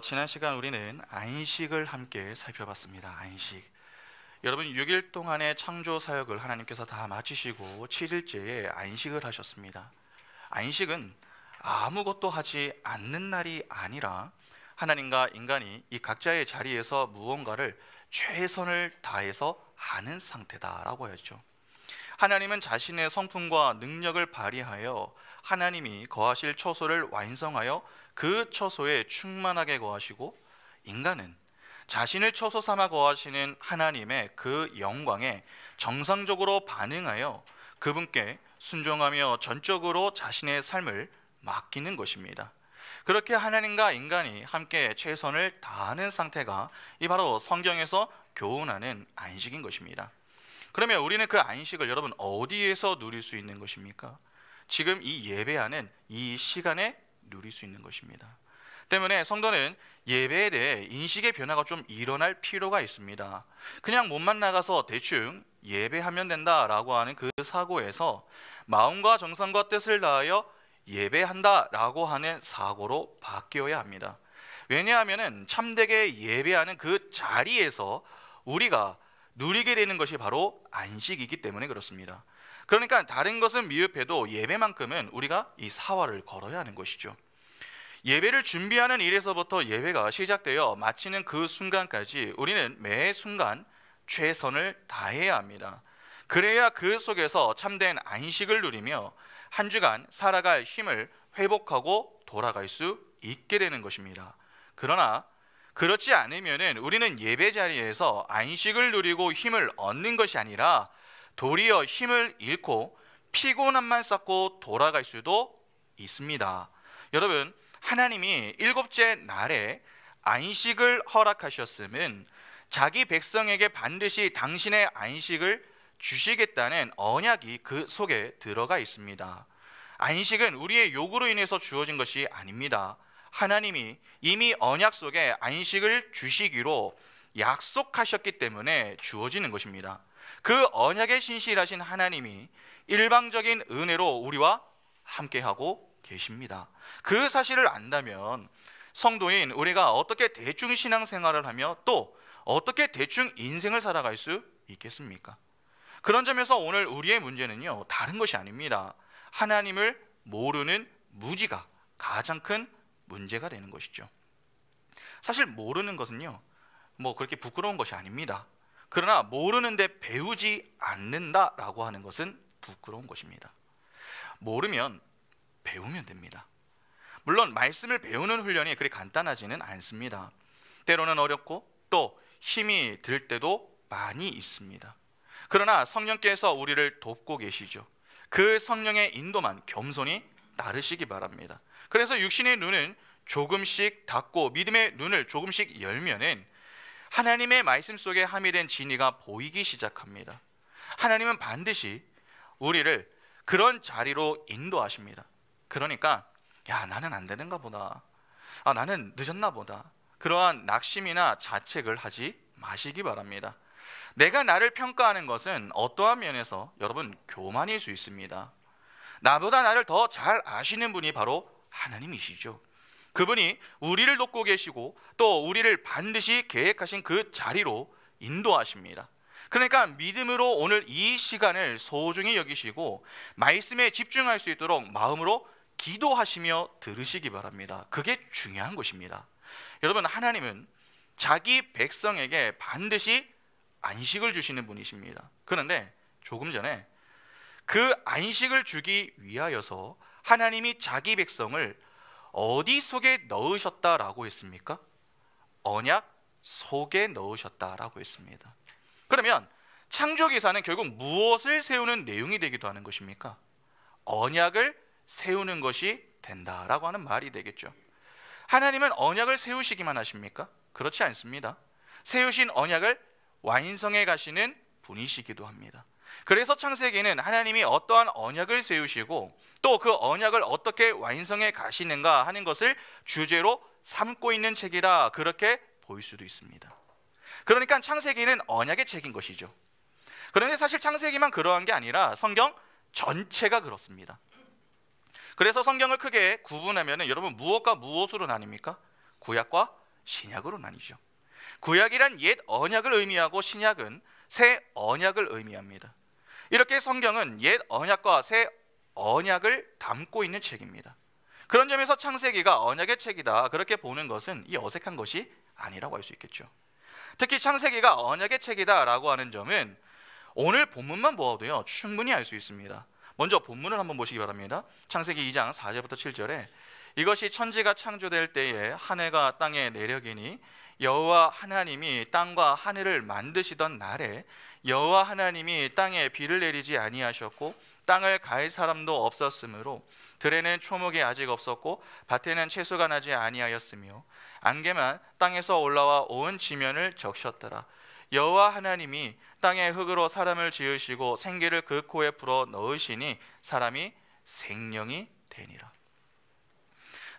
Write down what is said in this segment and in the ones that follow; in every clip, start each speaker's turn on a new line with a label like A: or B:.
A: 지난 시간 우리는 안식을 함께 살펴봤습니다. 안식. 여러분 6일 동안의 창조 사역을 하나님께서 다 마치시고 7일째에 안식을 하셨습니다. 안식은 아무것도 하지 않는 날이 아니라 하나님과 인간이 이 각자의 자리에서 무언가를 최선을 다해서 하는 상태다라고 하였죠. 하나님은 자신의 성품과 능력을 발휘하여 하나님이 거하실 처소를 완성하여 그 처소에 충만하게 거하시고, 인간은 자신을 처소 삼아 거하시는 하나님의 그 영광에 정상적으로 반응하여 그분께 순종하며 전적으로 자신의 삶을 맡기는 것입니다. 그렇게 하나님과 인간이 함께 최선을 다하는 상태가 이 바로 성경에서 교훈하는 안식인 것입니다. 그러면 우리는 그 안식을 여러분 어디에서 누릴 수 있는 것입니까? 지금 이 예배하는 이 시간에 누릴 수 있는 것입니다. 때문에 성도는 예배에 대해 인식의 변화가 좀 일어날 필요가 있습니다. 그냥 몸만 나가서 대충 예배하면 된다라고 하는 그 사고에서 마음과 정성과 뜻을 다하여 예배한다라고 하는 사고로 바뀌어야 합니다. 왜냐하면 참되게 예배하는 그 자리에서 우리가 누리게 되는 것이 바로 안식이기 때문에 그렇습니다. 그러니까 다른 것은 미흡해도 예배만큼은 우리가 이 사활을 걸어야 하는 것이죠. 예배를 준비하는 일에서부터 예배가 시작되어 마치는 그 순간까지 우리는 매 순간 최선을 다해야 합니다. 그래야 그 속에서 참된 안식을 누리며 한 주간 살아갈 힘을 회복하고 돌아갈 수 있게 되는 것입니다. 그러나 그렇지 않으면 우리는 예배 자리에서 안식을 누리고 힘을 얻는 것이 아니라 도리어 힘을 잃고 피곤함만 쌓고 돌아갈 수도 있습니다. 여러분, 하나님이 일곱째 날에 안식을 허락하셨음은 자기 백성에게 반드시 당신의 안식을 주시겠다는 언약이 그 속에 들어가 있습니다. 안식은 우리의 요구로 인해서 주어진 것이 아닙니다. 하나님이 이미 언약 속에 안식을 주시기로 약속하셨기 때문에 주어지는 것입니다. 그 언약에 신실하신 하나님이 일방적인 은혜로 우리와 함께하고 계십니다. 그 사실을 안다면 성도인 우리가 어떻게 대충 신앙생활을 하며 또 어떻게 대충 인생을 살아갈 수 있겠습니까? 그런 점에서 오늘 우리의 문제는요, 다른 것이 아닙니다. 하나님을 모르는 무지가 가장 큰 문제가 되는 것이죠. 사실 모르는 것은요, 그렇게 부끄러운 것이 아닙니다. 그러나 모르는데 배우지 않는다라고 하는 것은 부끄러운 것입니다. 모르면 배우면 됩니다. 물론 말씀을 배우는 훈련이 그리 간단하지는 않습니다. 때로는 어렵고 또 힘이 들 때도 많이 있습니다. 그러나 성령께서 우리를 돕고 계시죠. 그 성령의 인도만 겸손히 따르시기 바랍니다. 그래서 육신의 눈은 조금씩 닫고 믿음의 눈을 조금씩 열면은 하나님의 말씀 속에 함유된 진리가 보이기 시작합니다. 하나님은 반드시 우리를 그런 자리로 인도하십니다. 그러니까 나는 안 되는가 보다, 나는 늦었나 보다, 그러한 낙심이나 자책을 하지 마시기 바랍니다. 내가 나를 평가하는 것은 어떠한 면에서 여러분 교만일 수 있습니다. 나보다 나를 더 잘 아시는 분이 바로 하나님이시죠. 그분이 우리를 돕고 계시고 또 우리를 반드시 계획하신 그 자리로 인도하십니다. 그러니까 믿음으로 오늘 이 시간을 소중히 여기시고 말씀에 집중할 수 있도록 마음으로 기도하시며 들으시기 바랍니다. 그게 중요한 것입니다. 여러분, 하나님은 자기 백성에게 반드시 안식을 주시는 분이십니다. 그런데 조금 전에 그 안식을 주기 위하여서 하나님이 자기 백성을 어디 속에 넣으셨다라고 했습니까? 언약 속에 넣으셨다라고 했습니다. 그러면 창조기사는 결국 무엇을 세우는 내용이 되기도 하는 것입니까? 언약을 세우는 것이 된다라고 하는 말이 되겠죠. 하나님은 언약을 세우시기만 하십니까? 그렇지 않습니다. 세우신 언약을 완성해 가시는 분이시기도 합니다. 그래서 창세기는 하나님이 어떠한 언약을 세우시고 또 그 언약을 어떻게 완성해 가시는가 하는 것을 주제로 삼고 있는 책이다, 그렇게 볼 수도 있습니다. 그러니까 창세기는 언약의 책인 것이죠. 그런데 사실 창세기만 그러한 게 아니라 성경 전체가 그렇습니다. 그래서 성경을 크게 구분하면 여러분 무엇과 무엇으로 나뉩니까? 구약과 신약으로 나뉘죠. 구약이란 옛 언약을 의미하고 신약은 새 언약을 의미합니다. 이렇게 성경은 옛 언약과 새 언약을 담고 있는 책입니다. 그런 점에서 창세기가 언약의 책이다 그렇게 보는 것은 이 어색한 것이 아니라고 할 수 있겠죠. 특히 창세기가 언약의 책이다 라고 하는 점은 오늘 본문만 보아도요 충분히 알 수 있습니다. 먼저 본문을 한번 보시기 바랍니다. 창세기 2장 4절부터 7절에 이것이 천지가 창조될 때에 한 해가 땅에 내려기니 여호와 하나님이 땅과 하늘을 만드시던 날에 여호와 하나님이 땅에 비를 내리지 아니하셨고 땅을 갈 사람도 없었으므로 들에는 초목이 아직 없었고 밭에는 채소가 나지 아니하였으며 안개만 땅에서 올라와 온 지면을 적셨더라. 여호와 하나님이 땅의 흙으로 사람을 지으시고 생기를 그 코에 불어 넣으시니 사람이 생명이 되니라.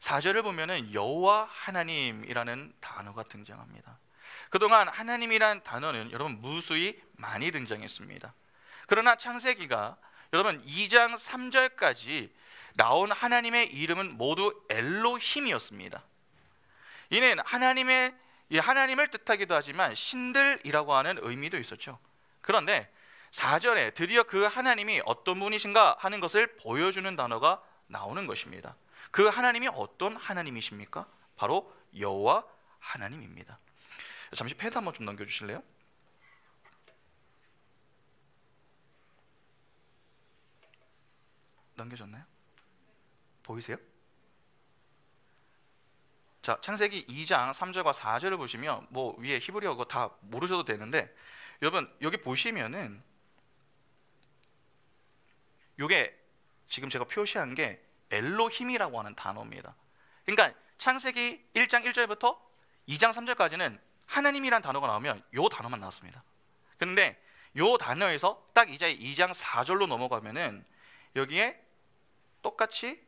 A: 4절을 보면은 여호와 하나님이라는 단어가 등장합니다. 그동안 하나님이란 단어는 여러분 무수히 많이 등장했습니다. 그러나 창세기가 여러분 2장 3절까지 나온 하나님의 이름은 모두 엘로힘이었습니다. 이는 하나님을 뜻하기도 하지만 신들이라고 하는 의미도 있었죠. 그런데 4절에 드디어 그 하나님이 어떤 분이신가 하는 것을 보여주는 단어가 나오는 것입니다. 그 하나님이 어떤 하나님이십니까? 바로 여호와 하나님입니다. 잠시 패드 한번 좀 넘겨주실래요? 넘겨졌나요? 보이세요? 자, 창세기 2장 3절과 4절을 보시면 뭐 위에 히브리어 그거 다 모르셔도 되는데 여러분 여기 보시면은 요게 지금 제가 표시한 게 엘로힘이라고 하는 단어입니다. 그러니까 창세기 1장 1절부터 2장 3절까지는 하나님이란 단어가 나오면 요 단어만 나왔습니다. 그런데 요 단어에서 딱 이제 2장 4절로 넘어가면은 여기에 똑같이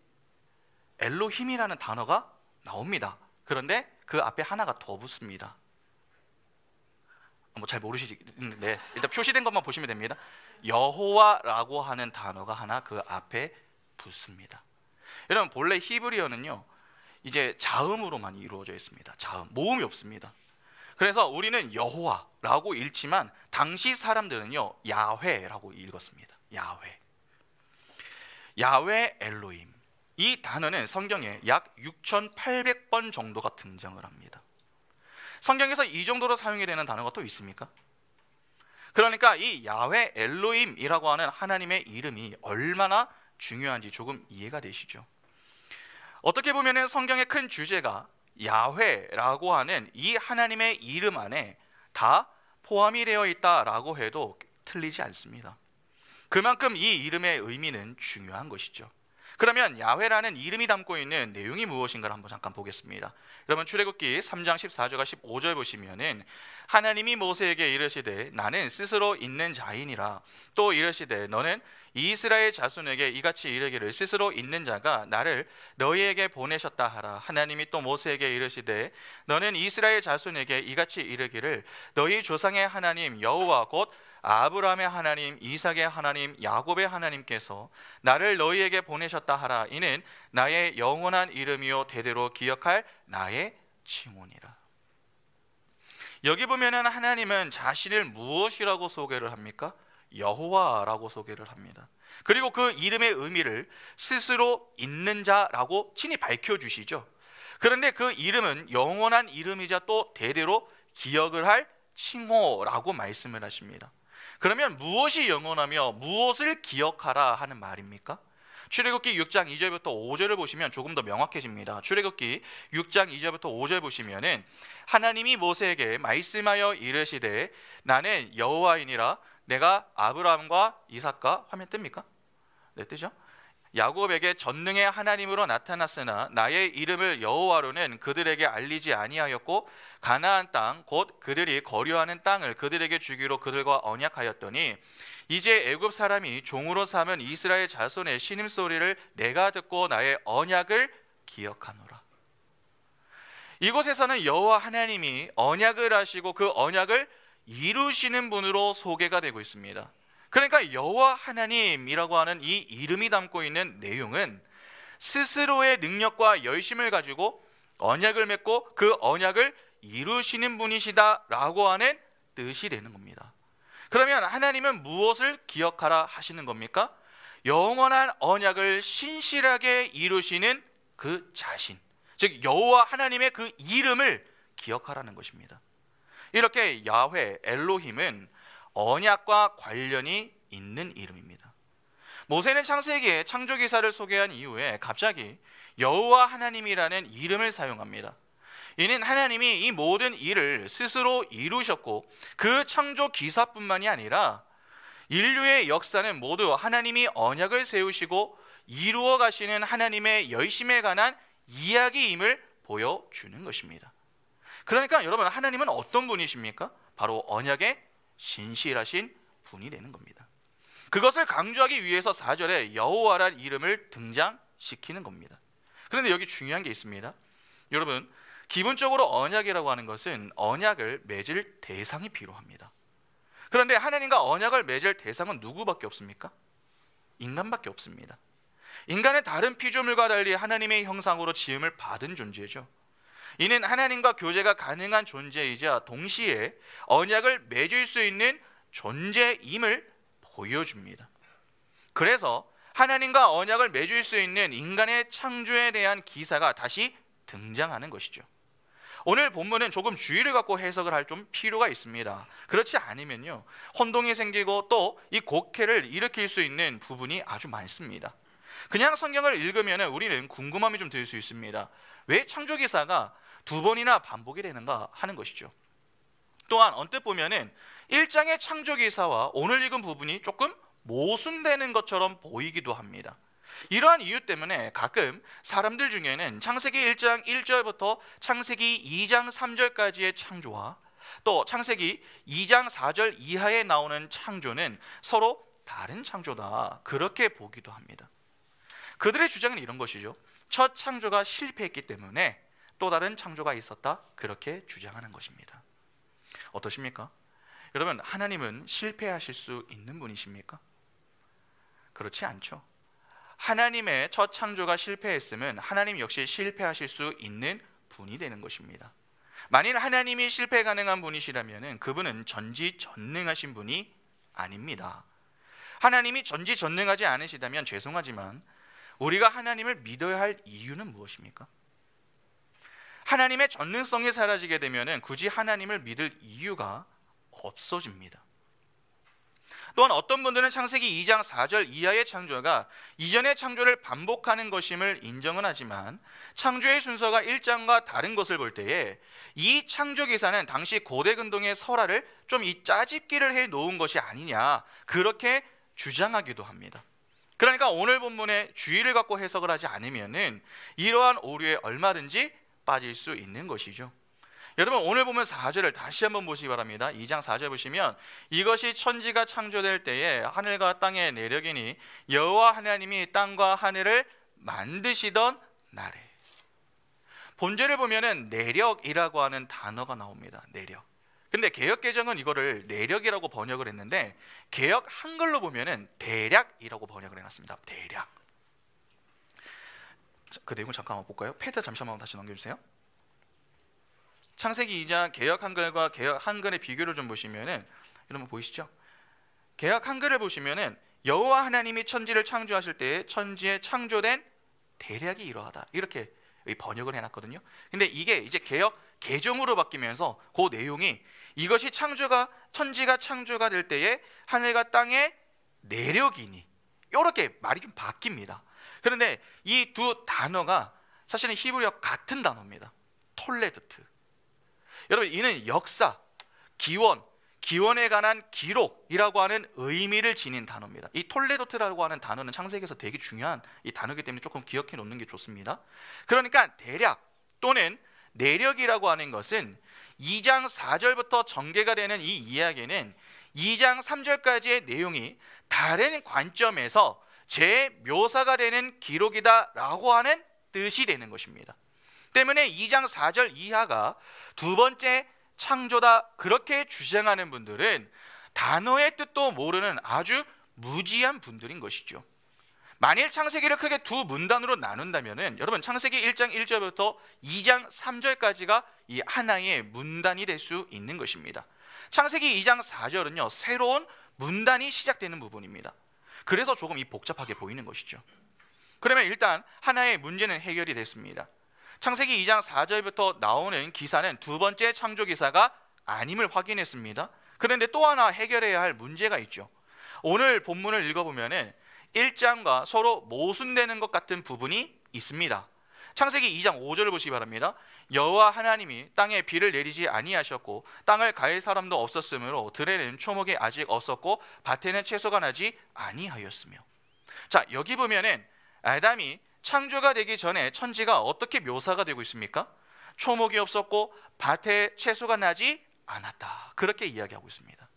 A: 엘로힘이라는 단어가 나옵니다. 그런데 그 앞에 하나가 더 붙습니다. 뭐 잘 모르시는데 일단 표시된 것만 보시면 됩니다. 여호와라고 하는 단어가 하나 그 앞에 붙습니다. 여러분 본래 히브리어는요 이제 자음으로만 이루어져 있습니다. 자음, 모음이 없습니다. 그래서 우리는 여호와라고 읽지만 당시 사람들은요 야훼라고 읽었습니다. 야훼 엘로힘. 이 단어는 성경에 약 6,800번 정도가 등장을 합니다. 성경에서 이 정도로 사용이 되는 단어가 또 있습니까? 그러니까 이 야훼 엘로힘이라고 하는 하나님의 이름이 얼마나 중요한지 조금 이해가 되시죠? 어떻게 보면 성경의 큰 주제가 야훼라고 하는 이 하나님의 이름 안에 다 포함이 되어 있다라고 해도 틀리지 않습니다. 그만큼 이 이름의 의미는 중요한 것이죠. 그러면 야훼라는 이름이 담고 있는 내용이 무엇인가를 한번 잠깐 보겠습니다. 여러분 출애굽기 3장 14절과 15절 보시면은 하나님이 모세에게 이르시되 나는 스스로 있는 자이니라. 또 이르시되 너는 이스라엘 자손에게 이같이 이르기를 스스로 있는 자가 나를 너희에게 보내셨다 하라. 하나님이 또 모세에게 이르시되 너는 이스라엘 자손에게 이같이 이르기를 너희 조상의 하나님 여호와 곧 아브라함의 하나님, 이삭의 하나님, 야곱의 하나님께서 나를 너희에게 보내셨다 하라. 이는 나의 영원한 이름이요 대대로 기억할 나의 칭호니라. 여기 보면은 하나님은 자신을 무엇이라고 소개를 합니까? 여호와라고 소개를 합니다. 그리고 그 이름의 의미를 스스로 있는 자라고 친히 밝혀주시죠. 그런데 그 이름은 영원한 이름이자 또 대대로 기억을 할 칭호라고 말씀을 하십니다. 그러면 무엇이 영원하며 무엇을 기억하라 하는 말입니까? 출애굽기 6장 2절부터 5절을 보시면 조금 더 명확해집니다. 출애굽기 6장 2절부터 5절 보시면은 하나님이 모세에게 말씀하여 이르시되 나는 여호와이니라. 내가 아브라함과 이삭과 화면 뜹니까? 네, 뜨죠? 야곱에게 전능의 하나님으로 나타났으나 나의 이름을 여호와로는 그들에게 알리지 아니하였고 가나안 땅 곧 그들이 거류하는 땅을 그들에게 주기로 그들과 언약하였더니 이제 애굽 사람이 종으로 삼은 이스라엘 자손의 신음소리를 내가 듣고 나의 언약을 기억하노라. 이곳에서는 여호와 하나님이 언약을 하시고 그 언약을 이루시는 분으로 소개가 되고 있습니다. 그러니까 여호와 하나님이라고 하는 이 이름이 담고 있는 내용은 스스로의 능력과 열심을 가지고 언약을 맺고 그 언약을 이루시는 분이시다라고 하는 뜻이 되는 겁니다. 그러면 하나님은 무엇을 기억하라 하시는 겁니까? 영원한 언약을 신실하게 이루시는 그 자신, 즉 여호와 하나님의 그 이름을 기억하라는 것입니다. 이렇게 야훼, 엘로힘은 언약과 관련이 있는 이름입니다. 모세는 창세기에 창조기사를 소개한 이후에 갑자기 여호와 하나님이라는 이름을 사용합니다. 이는 하나님이 이 모든 일을 스스로 이루셨고 그 창조기사뿐만이 아니라 인류의 역사는 모두 하나님이 언약을 세우시고 이루어 가시는 하나님의 열심에 관한 이야기임을 보여주는 것입니다. 그러니까 여러분, 하나님은 어떤 분이십니까? 바로 언약에 신실하신 분이 되는 겁니다. 그것을 강조하기 위해서 4절에 여호와란 이름을 등장시키는 겁니다. 그런데 여기 중요한 게 있습니다. 여러분, 기본적으로 언약이라고 하는 것은 언약을 맺을 대상이 필요합니다. 그런데 하나님과 언약을 맺을 대상은 누구밖에 없습니까? 인간밖에 없습니다. 인간은 다른 피조물과 달리 하나님의 형상으로 지음을 받은 존재죠. 이는 하나님과 교제가 가능한 존재이자 동시에 언약을 맺을 수 있는 존재임을 보여줍니다. 그래서 하나님과 언약을 맺을 수 있는 인간의 창조에 대한 기사가 다시 등장하는 것이죠. 오늘 본문은 조금 주의를 갖고 해석을 할 좀 필요가 있습니다. 그렇지 않으면요, 혼동이 생기고 또 이 곡해를 일으킬 수 있는 부분이 아주 많습니다. 그냥 성경을 읽으면 우리는 궁금함이 좀 들 수 있습니다. 왜 창조기사가 2번이나 반복이 되는가 하는 것이죠. 또한 언뜻 보면은 1장의 창조기사와 오늘 읽은 부분이 조금 모순되는 것처럼 보이기도 합니다. 이러한 이유 때문에 가끔 사람들 중에는 창세기 1장 1절부터 창세기 2장 3절까지의 창조와 또 창세기 2장 4절 이하에 나오는 창조는 서로 다른 창조다, 그렇게 보기도 합니다. 그들의 주장은 이런 것이죠. 첫 창조가 실패했기 때문에 또 다른 창조가 있었다, 그렇게 주장하는 것입니다. 어떠십니까? 여러분, 하나님은 실패하실 수 있는 분이십니까? 그렇지 않죠. 하나님의 첫 창조가 실패했으면 하나님 역시 실패하실 수 있는 분이 되는 것입니다. 만일 하나님이 실패 가능한 분이시라면 그분은 전지전능하신 분이 아닙니다. 하나님이 전지전능하지 않으시다면 죄송하지만 우리가 하나님을 믿어야 할 이유는 무엇입니까? 하나님의 전능성이 사라지게 되면 굳이 하나님을 믿을 이유가 없어집니다. 또한 어떤 분들은 창세기 2장 4절 이하의 창조가 이전의 창조를 반복하는 것임을 인정은 하지만 창조의 순서가 1장과 다른 것을 볼 때에 이 창조기사는 당시 고대 근동의 설화를 좀 이 짜집기를 해 놓은 것이 아니냐, 그렇게 주장하기도 합니다. 그러니까 오늘 본문에 주의를 갖고 해석을 하지 않으면은 이러한 오류에 얼마든지 빠질 수 있는 것이죠. 여러분, 오늘 보면 4절을 다시 한번 보시기 바랍니다. 2장 4절 보시면 이것이 천지가 창조될 때에 하늘과 땅의 내력이니 여호와 하나님이 땅과 하늘을 만드시던 날에. 본절을 보면은 내력이라고 하는 단어가 나옵니다. 내력. 근데 개역개정은 이거를 내력이라고 번역을 했는데 개역 한글로 보면은 대략이라고 번역을 해놨습니다. 대략. 그 내용을 잠깐 한번 볼까요? 패드 잠시만 다시 넘겨주세요. 창세기 2장 개역 한글과 개역 한글의 비교를 좀 보시면은 여러분 보이시죠? 개역 한글을 보시면은 여호와 하나님이 천지를 창조하실 때에 천지에 창조된 대략이 이러하다, 이렇게 번역을 해놨거든요. 근데 이게 이제 개역 개정으로 바뀌면서 그 내용이 이것이 천지가 창조가 될 때에 하늘과 땅의 내력이니, 이렇게 말이 좀 바뀝니다. 그런데 이 두 단어가 사실은 히브리어 같은 단어입니다. 톨레드트. 여러분, 이는 역사, 기원에 관한 기록이라고 하는 의미를 지닌 단어입니다. 이 톨레도트라고 하는 단어는 창세기에서 되게 중요한 이 단어이기 때문에 조금 기억해 놓는 게 좋습니다. 그러니까 대략 또는 내력이라고 하는 것은 2장 4절부터 전개가 되는 이 이야기는 2장 3절까지의 내용이 다른 관점에서 재묘사가 되는 기록이다라고 하는 뜻이 되는 것입니다. 때문에 2장 4절 이하가 두 번째 창조다, 그렇게 주장하는 분들은 단어의 뜻도 모르는 아주 무지한 분들인 것이죠. 만일 창세기를 크게 두 문단으로 나눈다면은 여러분 창세기 1장 1절부터 2장 3절까지가 이 하나의 문단이 될 수 있는 것입니다. 창세기 2장 4절은요 새로운 문단이 시작되는 부분입니다. 그래서 조금 이 복잡하게 보이는 것이죠. 그러면 일단 하나의 문제는 해결이 됐습니다. 창세기 2장 4절부터 나오는 기사는 두 번째 창조 기사가 아님을 확인했습니다. 그런데 또 하나 해결해야 할 문제가 있죠. 오늘 본문을 읽어보면은 1장과 서로 모순되는 것 같은 부분이 있습니다. 창세기 2장 5절을 보시기 바랍니다. 여호와 하나님이 땅에 비를 내리지 아니하셨고 땅을 갈 사람도 없었으므로 들에는 초목이 아직 없었고 밭에는 채소가 나지 아니하였으며. 자, 여기 보면은 아담이 창조가 되기 전에 천지가 어떻게 묘사가 되고 있습니까? 초목이 없었고 밭에 채소가 나지 않았다, 그렇게 이야기하고 있습니다.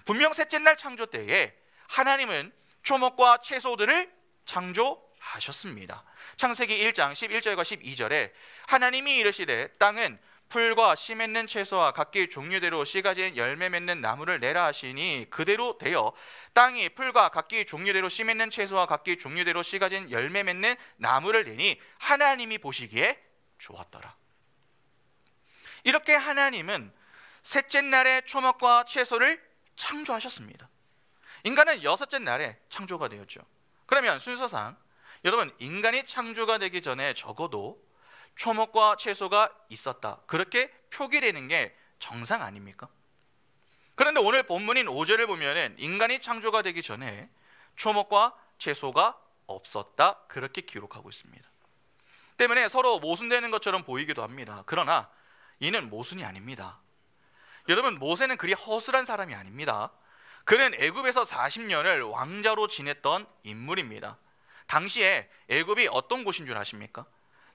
A: 분명 셋째 날 창조 때에 하나님은 초목과 채소들을 창조하셨습니다. 창세기 1장 11절과 12절에 하나님이 이르시되 땅은 풀과 씨 맺는 채소와 각기 종류대로 씨 가진 열매 맺는 나무를 내라 하시니 그대로 되어 땅이 풀과 각기 종류대로 씨 맺는 채소와 각기 종류대로 씨 가진 열매 맺는 나무를 내니 하나님이 보시기에 좋았더라. 이렇게 하나님은 셋째 날에 초목과 채소를 창조하셨습니다. 인간은 여섯째 날에 창조가 되었죠. 그러면 순서상 여러분 인간이 창조가 되기 전에 적어도 초목과 채소가 있었다, 그렇게 표기되는 게 정상 아닙니까? 그런데 오늘 본문인 5절을 보면은 인간이 창조가 되기 전에 초목과 채소가 없었다, 그렇게 기록하고 있습니다. 때문에 서로 모순되는 것처럼 보이기도 합니다. 그러나 이는 모순이 아닙니다. 여러분 모세는 그리 허술한 사람이 아닙니다. 그는 애굽에서 40년을 왕자로 지냈던 인물입니다. 당시에 애굽이 어떤 곳인 줄 아십니까?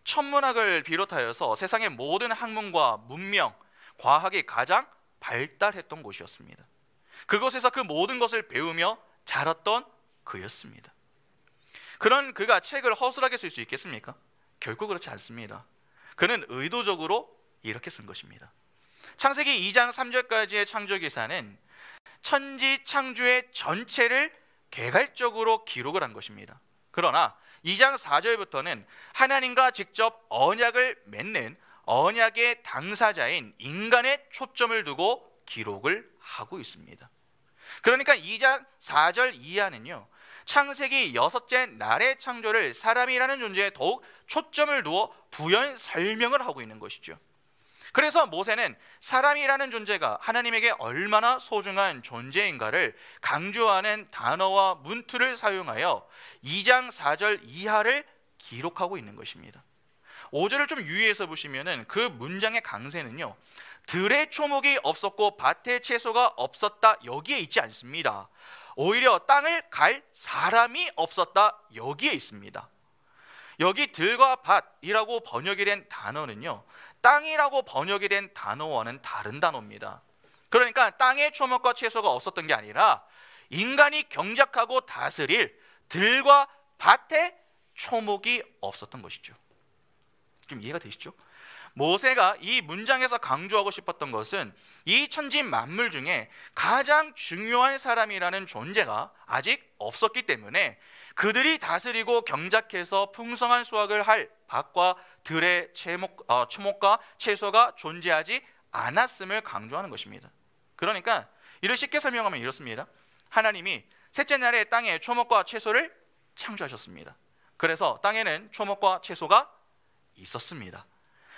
A: 천문학을 비롯하여서 세상의 모든 학문과 문명, 과학이 가장 발달했던 곳이었습니다. 그곳에서 그 모든 것을 배우며 자랐던 그였습니다. 그런 그가 책을 허술하게 쓸 수 있겠습니까? 결코 그렇지 않습니다. 그는 의도적으로 이렇게 쓴 것입니다. 창세기 2장 3절까지의 창조기사는 천지 창조의 전체를 개괄적으로 기록을 한 것입니다. 그러나 2장 4절부터는 하나님과 직접 언약을 맺는 언약의 당사자인 인간에 초점을 두고 기록을 하고 있습니다. 그러니까 2장 4절 이하는요 창세기 여섯째 날의 창조를 사람이라는 존재에 더욱 초점을 두어 부연 설명을 하고 있는 것이죠. 그래서 모세는 사람이라는 존재가 하나님에게 얼마나 소중한 존재인가를 강조하는 단어와 문투를 사용하여 2장 4절 이하를 기록하고 있는 것입니다. 5절을 좀 유의해서 보시면은 그 문장의 강세는요 들에 초목이 없었고 밭에 채소가 없었다, 여기에 있지 않습니다. 오히려 땅을 갈 사람이 없었다, 여기에 있습니다. 여기 들과 밭이라고 번역이 된 단어는요 땅이라고 번역이 된 단어와는 다른 단어입니다. 그러니까 땅에 초목과 채소가 없었던 게 아니라 인간이 경작하고 다스릴 들과 밭에 초목이 없었던 것이죠. 좀 이해가 되시죠? 모세가 이 문장에서 강조하고 싶었던 것은 이 천지 만물 중에 가장 중요한 사람이라는 존재가 아직 없었기 때문에 그들이 다스리고 경작해서 풍성한 수확을 할 밭과 들의 초목과 채소가 존재하지 않았음을 강조하는 것입니다. 그러니까 이를 쉽게 설명하면 이렇습니다. 하나님이 셋째 날에 땅에 초목과 채소를 창조하셨습니다. 그래서 땅에는 초목과 채소가 있었습니다.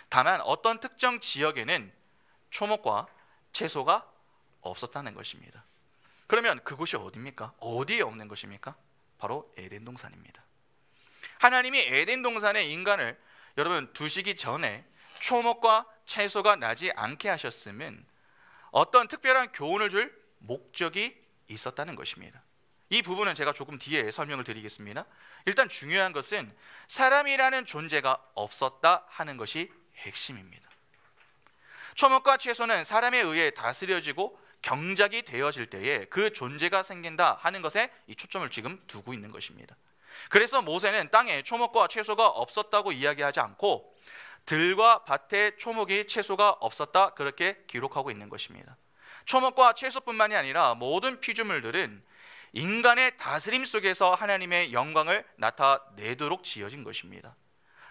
A: 다만 어떤 특정 지역에는 초목과 채소가 없었다는 것입니다. 그러면 그곳이 어디입니까? 어디에 없는 것입니까? 바로 에덴 동산입니다. 하나님이 에덴 동산에 인간을 여러분 두시기 전에 초목과 채소가 나지 않게 하셨음은 어떤 특별한 교훈을 줄 목적이 있었다는 것입니다. 이 부분은 제가 조금 뒤에 설명을 드리겠습니다. 일단 중요한 것은 사람이라는 존재가 없었다 하는 것이 핵심입니다. 초목과 채소는 사람에 의해 다스려지고 경작이 되어질 때에 그 존재가 생긴다 하는 것에 이 초점을 지금 두고 있는 것입니다. 그래서 모세는 땅에 초목과 채소가 없었다고 이야기하지 않고 들과 밭에 초목이 채소가 없었다, 그렇게 기록하고 있는 것입니다. 초목과 채소뿐만이 아니라 모든 피조물들은 인간의 다스림 속에서 하나님의 영광을 나타내도록 지어진 것입니다.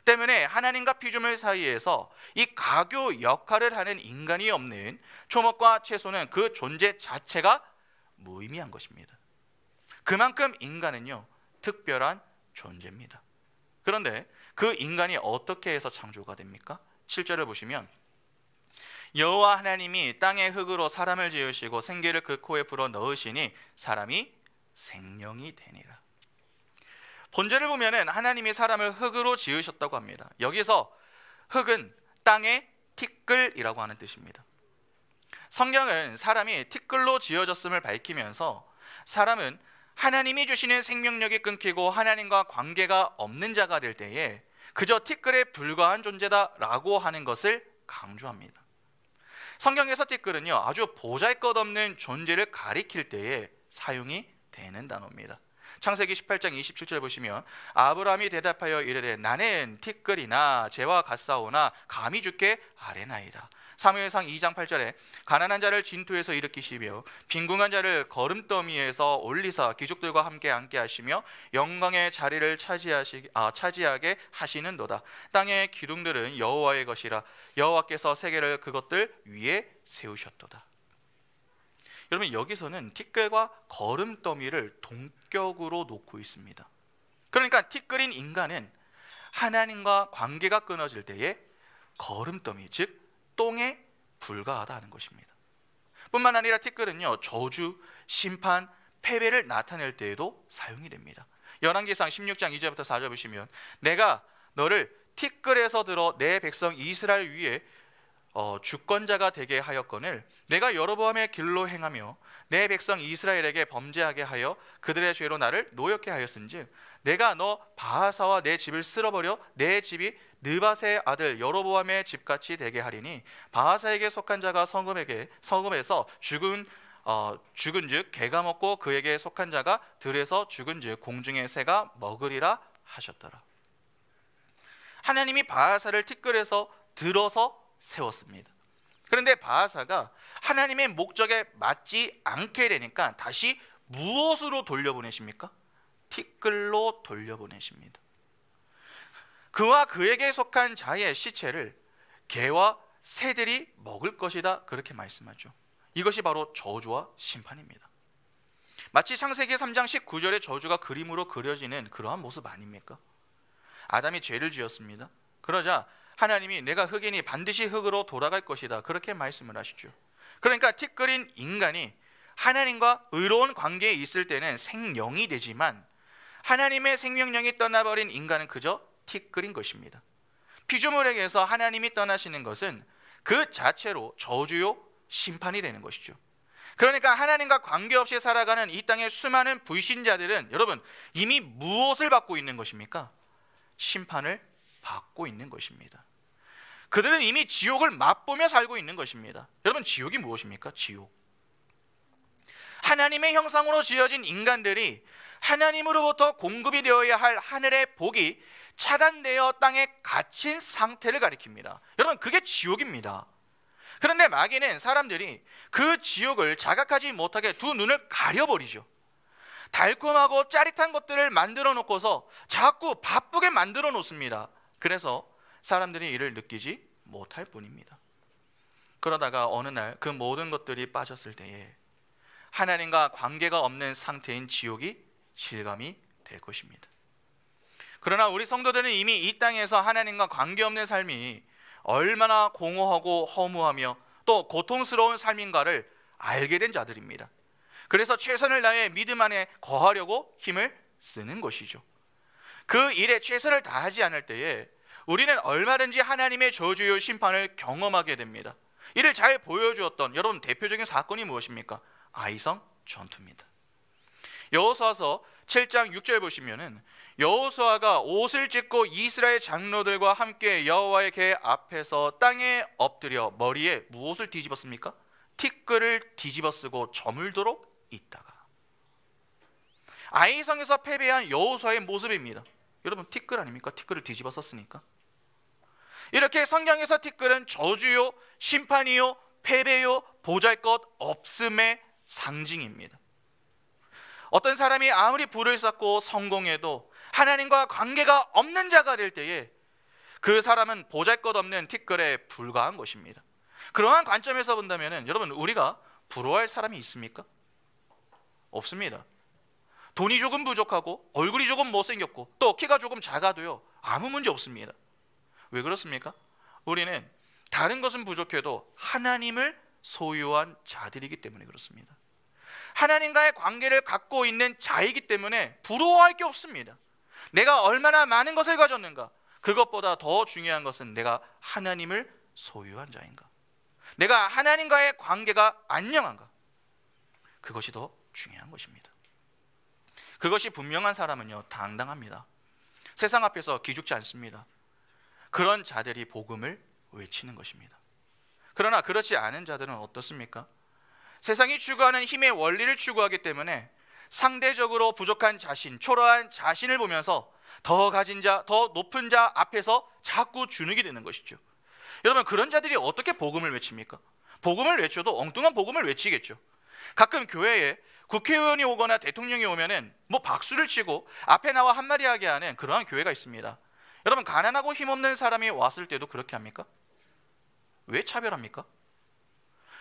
A: 때문에 하나님과 피조물 사이에서 이 가교 역할을 하는 인간이 없는 초목과 채소는 그 존재 자체가 무의미한 것입니다. 그만큼 인간은요, 특별한 존재입니다. 그런데 그 인간이 어떻게 해서 창조가 됩니까? 7절을 보시면 여호와 하나님이 땅의 흙으로 사람을 지으시고 생기를 그 코에 불어 넣으시니 사람이 생명이 되니라. 본절을 보면은 하나님이 사람을 흙으로 지으셨다고 합니다. 여기서 흙은 땅의 티끌이라고 하는 뜻입니다. 성경은 사람이 티끌로 지어졌음을 밝히면서 사람은 하나님이 주시는 생명력이 끊기고 하나님과 관계가 없는 자가 될 때에 그저 티끌에 불과한 존재다라고 하는 것을 강조합니다. 성경에서 티끌은요, 아주 보잘것없는 존재를 가리킬 때에 사용이 되는 단어입니다. 창세기 18장 27절 보시면 아브라함이 대답하여 이르되 나는 티끌이나 재와 같사오나 감히 주께 아뢰나이다. 사무엘상 2장 8절에 가난한 자를 진토에서 일으키시며 빈궁한 자를 거름더미에서 올리사 귀족들과 함께 앉게 하시며 영광의 자리를 차지하게 하시는도다. 땅의 기둥들은 여호와의 것이라 여호와께서 세계를 그것들 위에 세우셨도다. 여러분, 여기서는 티끌과 거름더미를 동격으로 놓고 있습니다. 그러니까 티끌인 인간은 하나님과 관계가 끊어질 때에 거름더미, 즉 똥에 불과하다는 것입니다. 뿐만 아니라 티끌은요, 저주, 심판, 패배를 나타낼 때에도 사용이 됩니다. 열왕기상 16장 2절부터 4절 보시면 내가 너를 티끌에서 들어 내 백성 이스라엘 위에 주권자가 되게 하였거늘 내가 여로보암의 길로 행하며 내 백성 이스라엘에게 범죄하게 하여 그들의 죄로 나를 노엽게 하였은즉 내가 너 바하사와 내 집을 쓸어버려 내 집이 느밧의 아들 여로보암의 집같이 되게 하리니 바하사에게 속한 자가 성읍에서 죽은즉 개가 먹고 그에게 속한 자가 들에서 죽은즉 공중의 새가 먹으리라 하셨더라. 하나님이 바하사를 티끌에서 들어서 세웠습니다. 그런데 바하사가 하나님의 목적에 맞지 않게 되니까 다시 무엇으로 돌려보내십니까? 티끌로 돌려보내십니다. 그와 그에게 속한 자의 시체를 개와 새들이 먹을 것이다, 그렇게 말씀하죠. 이것이 바로 저주와 심판입니다. 마치 창세기 3장 19절의 저주가 그림으로 그려지는 그러한 모습 아닙니까? 아담이 죄를 지었습니다. 그러자 하나님이 내가 흙이니 반드시 흙으로 돌아갈 것이다, 그렇게 말씀을 하시죠. 그러니까 티끌인 인간이 하나님과 의로운 관계에 있을 때는 생명이 되지만 하나님의 생명력이 떠나버린 인간은 그저 티끌인 것입니다. 피조물에게서 하나님이 떠나시는 것은 그 자체로 저주요 심판이 되는 것이죠. 그러니까 하나님과 관계없이 살아가는 이 땅의 수많은 불신자들은 여러분 이미 무엇을 받고 있는 것입니까? 심판을 받고 있는 것입니다. 그들은 이미 지옥을 맛보며 살고 있는 것입니다. 여러분, 지옥이 무엇입니까? 지옥. 하나님의 형상으로 지어진 인간들이 하나님으로부터 공급이 되어야 할 하늘의 복이 차단되어 땅에 갇힌 상태를 가리킵니다. 여러분, 그게 지옥입니다. 그런데 마귀는 사람들이 그 지옥을 자각하지 못하게 두 눈을 가려버리죠. 달콤하고 짜릿한 것들을 만들어 놓고서 자꾸 바쁘게 만들어 놓습니다. 그래서 사람들이 이를 느끼지 못할 뿐입니다. 그러다가 어느 날 그 모든 것들이 빠졌을 때에 하나님과 관계가 없는 상태인 지옥이 실감이 될 것입니다. 그러나 우리 성도들은 이미 이 땅에서 하나님과 관계없는 삶이 얼마나 공허하고 허무하며 또 고통스러운 삶인가를 알게 된 자들입니다. 그래서 최선을 다해 믿음 안에 거하려고 힘을 쓰는 것이죠. 그 일에 최선을 다하지 않을 때에 우리는 얼마든지 하나님의 저주요 심판을 경험하게 됩니다. 이를 잘 보여주었던 여러분 대표적인 사건이 무엇입니까? 아이성 전투입니다. 여호수아서 7장 6절 보시면은 여호수아가 옷을 찢고 이스라엘 장로들과 함께 여호와의 궤 앞에서 땅에 엎드려 머리에 무엇을 뒤집었습니까? 티끌을 뒤집어 쓰고 저물도록 있다가. 아이성에서 패배한 여호수아의 모습입니다. 여러분, 티끌 아닙니까? 티끌을 뒤집어 썼으니까. 이렇게 성경에서 티끌은 저주요, 심판이요, 패배요, 보잘것 없음의 상징입니다. 어떤 사람이 아무리 부를 쌓고 성공해도 하나님과 관계가 없는 자가 될 때에 그 사람은 보잘것없는 티끌에 불과한 것입니다. 그러한 관점에서 본다면 여러분, 우리가 부러워할 사람이 있습니까? 없습니다. 돈이 조금 부족하고 얼굴이 조금 못생겼고 또 키가 조금 작아도요, 아무 문제 없습니다. 왜 그렇습니까? 우리는 다른 것은 부족해도 하나님을 소유한 자들이기 때문에 그렇습니다. 하나님과의 관계를 갖고 있는 자이기 때문에 부러워할 게 없습니다. 내가 얼마나 많은 것을 가졌는가, 그것보다 더 중요한 것은 내가 하나님을 소유한 자인가, 내가 하나님과의 관계가 안녕한가, 그것이 더 중요한 것입니다. 그것이 분명한 사람은요, 당당합니다. 세상 앞에서 기죽지 않습니다. 그런 자들이 복음을 외치는 것입니다. 그러나 그렇지 않은 자들은 어떻습니까? 세상이 추구하는 힘의 원리를 추구하기 때문에 상대적으로 부족한 자신, 초라한 자신을 보면서 더 가진 자, 더 높은 자 앞에서 자꾸 주눅이 드는 것이죠. 여러분, 그런 자들이 어떻게 복음을 외칩니까? 복음을 외쳐도 엉뚱한 복음을 외치겠죠. 가끔 교회에 국회의원이 오거나 대통령이 오면은 박수를 치고 앞에 나와 한마디 하게 하는 그러한 교회가 있습니다. 여러분, 가난하고 힘없는 사람이 왔을 때도 그렇게 합니까? 왜 차별합니까?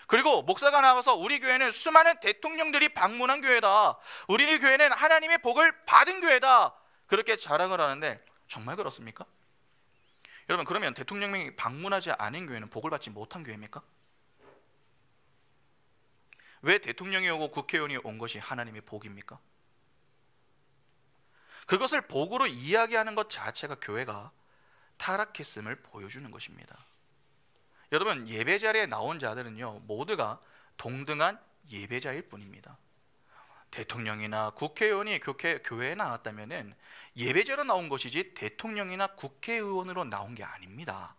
A: 그리고 목사가 나와서 우리 교회는 수많은 대통령들이 방문한 교회다, 우리 교회는 하나님의 복을 받은 교회다, 그렇게 자랑을 하는데 정말 그렇습니까? 여러분, 그러면 대통령이 방문하지 않은 교회는 복을 받지 못한 교회입니까? 왜 대통령이 오고 국회의원이 온 것이 하나님의 복입니까? 그것을 복으로 이야기하는 것 자체가 교회가 타락했음을 보여주는 것입니다. 여러분, 예배 자리에 나온 자들은요, 모두가 동등한 예배자일 뿐입니다. 대통령이나 국회의원이 교회에 나왔다면 예배자로 나온 것이지 대통령이나 국회의원으로 나온 게 아닙니다.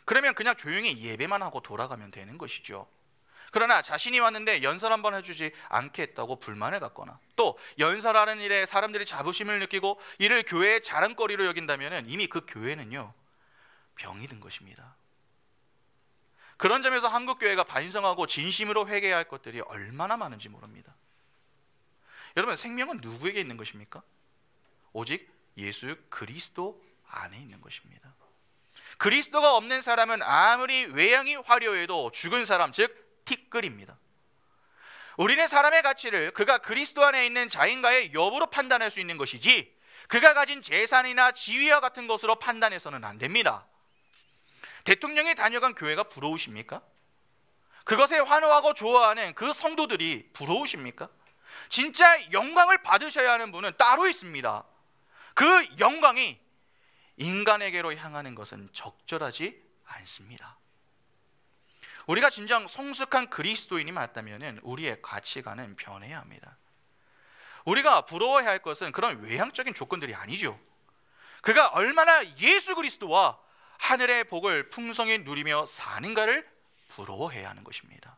A: 그러면 그냥 조용히 예배만 하고 돌아가면 되는 것이죠. 그러나 자신이 왔는데 연설 한번 해주지 않겠다고 불만을 갖거나 또 연설하는 일에 사람들이 자부심을 느끼고 이를 교회의 자랑거리로 여긴다면 이미 그 교회는요, 병이 든 것입니다. 그런 점에서 한국교회가 반성하고 진심으로 회개해야 할 것들이 얼마나 많은지 모릅니다. 여러분, 생명은 누구에게 있는 것입니까? 오직 예수 그리스도 안에 있는 것입니다. 그리스도가 없는 사람은 아무리 외양이 화려해도 죽은 사람, 즉 티끌입니다. 우리는 사람의 가치를 그가 그리스도 안에 있는 자인가의 여부로 판단할 수 있는 것이지 그가 가진 재산이나 지위와 같은 것으로 판단해서는 안 됩니다. 대통령이 다녀간 교회가 부러우십니까? 그것에 환호하고 좋아하는 그 성도들이 부러우십니까? 진짜 영광을 받으셔야 하는 분은 따로 있습니다. 그 영광이 인간에게로 향하는 것은 적절하지 않습니다. 우리가 진정 성숙한 그리스도인이 맞다면 우리의 가치관은 변해야 합니다. 우리가 부러워해야 할 것은 그런 외향적인 조건들이 아니죠. 그가 얼마나 예수 그리스도와 하늘의 복을 풍성히 누리며 사는가를 부러워해야 하는 것입니다.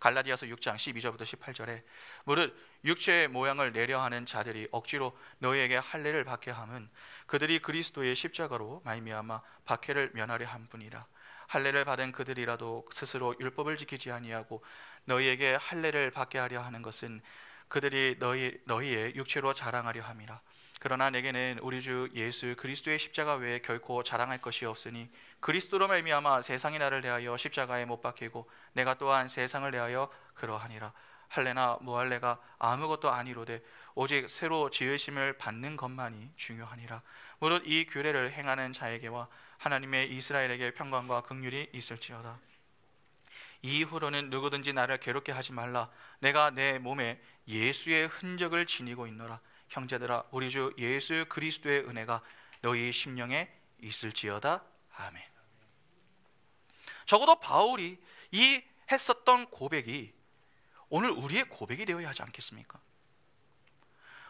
A: 갈라디아서 6장 12절부터 18절에 무릇 육체의 모양을 내려하는 자들이 억지로 너희에게 할례를 받게 함은 그들이 그리스도의 십자가로 말미암아 박해를 면하려 한 뿐이라. 할례를 받은 그들이라도 스스로 율법을 지키지 아니하고 너희에게 할례를 받게 하려 하는 것은 그들이 너희의 육체로 자랑하려 함이라. 그러나 내게는 우리 주 예수 그리스도의 십자가 외에 결코 자랑할 것이 없으니 그리스도로 말미암아 세상이 나를 대하여 십자가에 못 박히고 내가 또한 세상을 대하여 그러하니라. 할례나 무할례가 아무것도 아니로되 오직 새로 지으심을 받는 것만이 중요하니라. 무릇 이 규례를 행하는 자에게와 하나님의 이스라엘에게 평강과 긍휼이 있을지어다. 이후로는 누구든지 나를 괴롭게 하지 말라. 내가 내 몸에 예수의 흔적을 지니고 있노라. 형제들아, 우리 주 예수 그리스도의 은혜가 너희 심령에 있을지어다. 아멘. 적어도 바울이 이 했었던 고백이 오늘 우리의 고백이 되어야 하지 않겠습니까?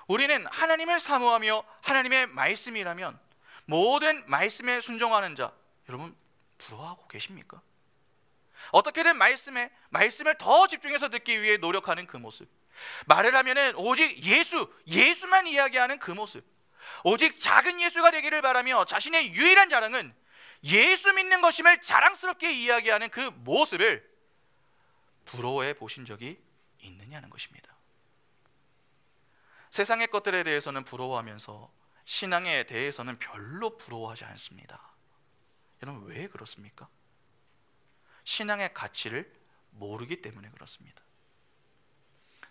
A: 우리는 하나님을 사모하며 하나님의 말씀이라면 모든 말씀에 순종하는 자, 여러분 부러워하고 계십니까? 어떻게든 말씀을 더 집중해서 듣기 위해 노력하는 그 모습, 말을 하면은 오직 예수만 이야기하는 그 모습, 오직 작은 예수가 되기를 바라며 자신의 유일한 자랑은 예수 믿는 것임을 자랑스럽게 이야기하는 그 모습을 부러워해 보신 적이 있느냐는 것입니다. 세상의 것들에 대해서는 부러워하면서 신앙에 대해서는 별로 부러워하지 않습니다. 여러분, 왜 그렇습니까? 신앙의 가치를 모르기 때문에 그렇습니다.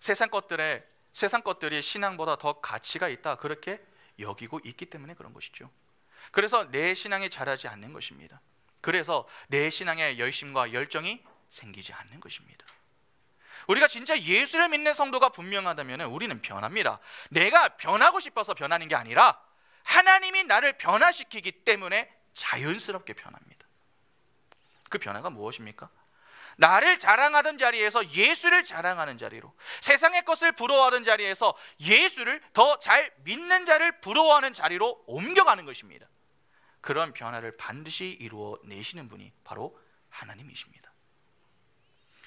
A: 세상 것들이 신앙보다 더 가치가 있다, 그렇게 여기고 있기 때문에 그런 것이죠. 그래서 내 신앙이 자라지 않는 것입니다. 그래서 내 신앙에 열심과 열정이 생기지 않는 것입니다. 우리가 진짜 예수를 믿는 성도가 분명하다면 우리는 변합니다. 내가 변하고 싶어서 변하는 게 아니라 하나님이 나를 변화시키기 때문에 자연스럽게 변합니다. 그 변화가 무엇입니까? 나를 자랑하던 자리에서 예수를 자랑하는 자리로, 세상의 것을 부러워하던 자리에서 예수를 더 잘 믿는 자를 부러워하는 자리로 옮겨가는 것입니다. 그런 변화를 반드시 이루어 내시는 분이 바로 하나님이십니다.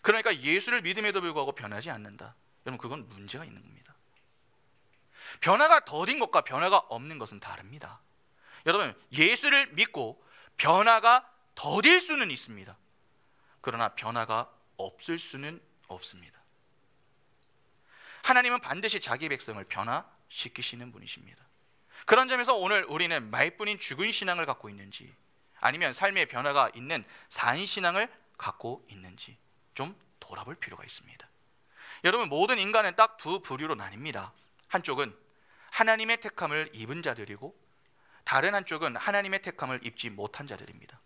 A: 그러니까 예수를 믿음에도 불구하고 변하지 않는다, 여러분, 그건 문제가 있는 겁니다. 변화가 더딘 것과 변화가 없는 것은 다릅니다. 여러분, 예수를 믿고 변화가 더딜 수는 있습니다. 그러나 변화가 없을 수는 없습니다. 하나님은 반드시 자기 백성을 변화시키시는 분이십니다. 그런 점에서 오늘 우리는 말뿐인 죽은 신앙을 갖고 있는지, 아니면 삶의 변화가 있는 산 신앙을 갖고 있는지 좀 돌아볼 필요가 있습니다. 여러분, 모든 인간은 딱 두 부류로 나뉩니다. 한쪽은 하나님의 택함을 입은 자들이고, 다른 한쪽은 하나님의 택함을 입지 못한 자들입니다.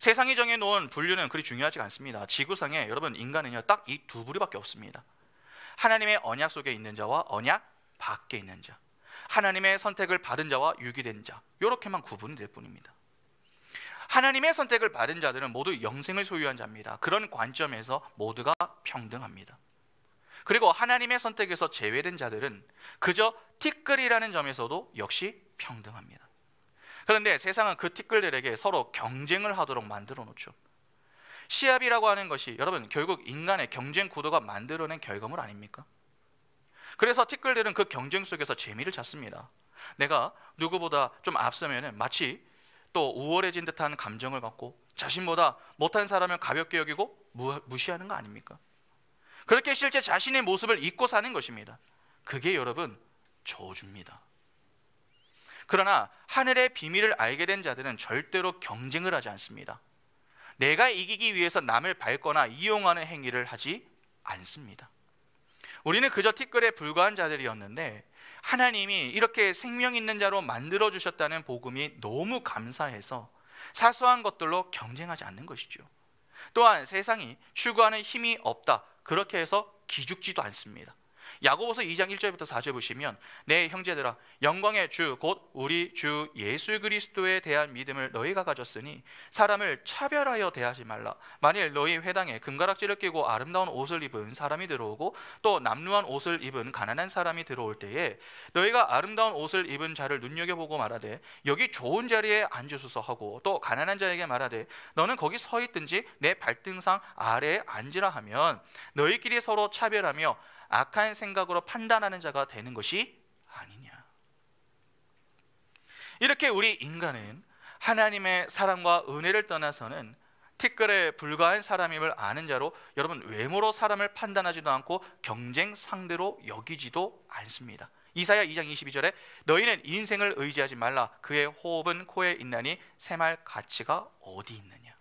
A: 세상이 정해놓은 분류는 그리 중요하지 않습니다. 지구상에 여러분, 인간은요 딱 이 두 부류밖에 없습니다. 하나님의 언약 속에 있는 자와 언약 밖에 있는 자, 하나님의 선택을 받은 자와 유기된 자, 이렇게만 구분이 될 뿐입니다. 하나님의 선택을 받은 자들은 모두 영생을 소유한 자입니다. 그런 관점에서 모두가 평등합니다. 그리고 하나님의 선택에서 제외된 자들은 그저 티끌이라는 점에서도 역시 평등합니다. 그런데 세상은 그 티끌들에게 서로 경쟁을 하도록 만들어 놓죠. 시합이라고 하는 것이 여러분, 결국 인간의 경쟁 구도가 만들어낸 결과물 아닙니까? 그래서 티끌들은 그 경쟁 속에서 재미를 찾습니다. 내가 누구보다 좀 앞서면 마치 또 우월해진 듯한 감정을 갖고 자신보다 못한 사람을 가볍게 여기고 무시하는 거 아닙니까? 그렇게 실제 자신의 모습을 잊고 사는 것입니다. 그게 여러분, 저주입니다. 그러나 하늘의 비밀을 알게 된 자들은 절대로 경쟁을 하지 않습니다. 내가 이기기 위해서 남을 밟거나 이용하는 행위를 하지 않습니다. 우리는 그저 티끌에 불과한 자들이었는데 하나님이 이렇게 생명 있는 자로 만들어 주셨다는 복음이 너무 감사해서 사소한 것들로 경쟁하지 않는 것이죠. 또한 세상이 추구하는 힘이 없다, 그렇게 해서 기죽지도 않습니다. 야고보서 2장 1절부터 4절 보시면, 내 형제들아, 영광의 주 곧 우리 주 예수 그리스도에 대한 믿음을 너희가 가졌으니 사람을 차별하여 대하지 말라. 만일 너희 회당에 금가락지를 끼고 아름다운 옷을 입은 사람이 들어오고 또 남루한 옷을 입은 가난한 사람이 들어올 때에 너희가 아름다운 옷을 입은 자를 눈여겨보고 말하되 여기 좋은 자리에 앉으소서 하고, 또 가난한 자에게 말하되 너는 거기 서 있든지 내 발등상 아래에 앉으라 하면 너희끼리 서로 차별하며 악한 생각으로 판단하는 자가 되는 것이 아니냐. 이렇게 우리 인간은 하나님의 사랑과 은혜를 떠나서는 티끌에 불과한 사람임을 아는 자로 여러분, 외모로 사람을 판단하지도 않고 경쟁 상대로 여기지도 않습니다. 이사야 2장 22절에 너희는 인생을 의지하지 말라. 그의 호흡은 코에 있나니 샘할 가치가 어디 있느냐.